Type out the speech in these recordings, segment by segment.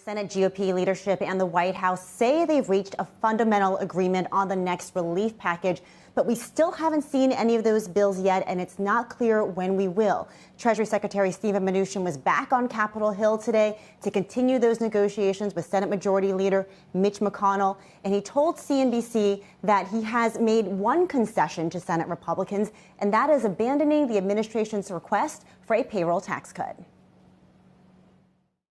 Senate GOP leadership and the White House say they've reached a fundamental agreement on the next relief package, but we still haven't seen any of those bills yet, and it's not clear when we will. Treasury Secretary Steven Mnuchin was back on Capitol Hill today to continue those negotiations with Senate Majority Leader Mitch McConnell, and he told CNBC that he has made one concession to Senate Republicans, and that is abandoning the administration's request for a payroll tax cut.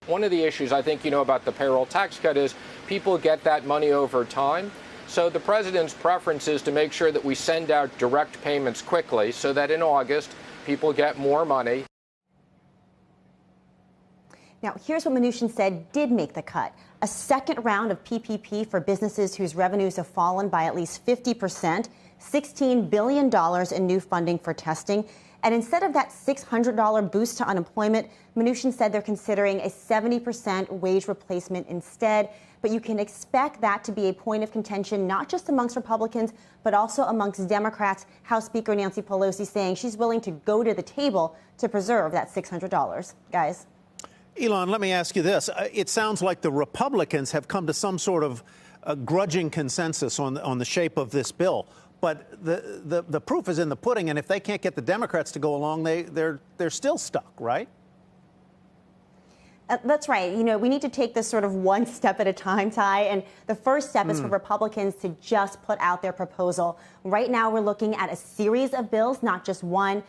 One of the issues I think you know about the payroll tax cut is people get that money over time. So the president's preference is to make sure that we send out direct payments quickly so that in August people get more money. Now, here's what Mnuchin said did make the cut. A second round of PPP for businesses whose revenues have fallen by at least 50%, $16 billion in new funding for testing. And instead of that $600 boost to unemployment, Mnuchin said they're considering a 70% wage replacement instead. But you can expect that to be a point of contention, not just amongst Republicans, but also amongst Democrats. House Speaker Nancy Pelosi saying she's willing to go to the table to preserve that $600. Guys. Elon, let me ask you this. It sounds like the Republicans have come to some sort of grudging consensus on the shape of this bill. But the proof is in the pudding, and if they can't get the Democrats to go along, they're still stuck, right? That's right. You know, we need to take this sort of one step at a time, Ty. And the first step is for Republicans to just put out their proposal. Right now, we're looking at a series of bills, not just one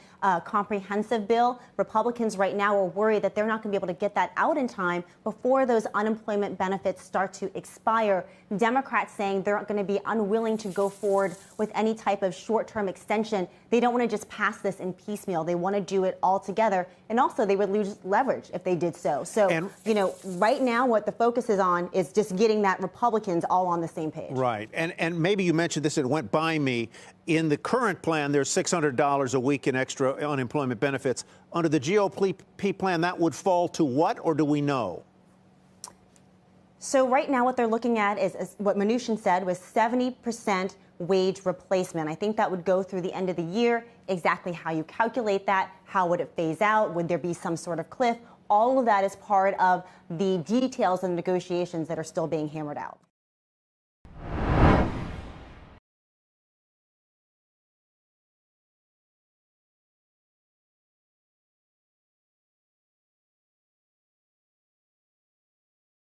comprehensive bill. Republicans right now are worried that they're not going to be able to get that out in time before those unemployment benefits start to expire. Democrats saying they're going to be unwilling to go forward with any type of short-term extension. They don't want to just pass this in piecemeal. They want to do it all together. And also, they would lose leverage if they did so. So, you know, right now, what the focus is on is just getting that Republicans all on the same page. Right. And maybe you mentioned this, it went by me. In the current plan, there's $600 a week in extra unemployment benefits. Under the GOP plan, that would fall to what, or do we know? So right now what they're looking at is what Mnuchin said was 70% wage replacement. I think that would go through the end of the year. Exactly how you calculate that, how would it phase out? Would there be some sort of cliff? All of that is part of the details and negotiations that are still being hammered out.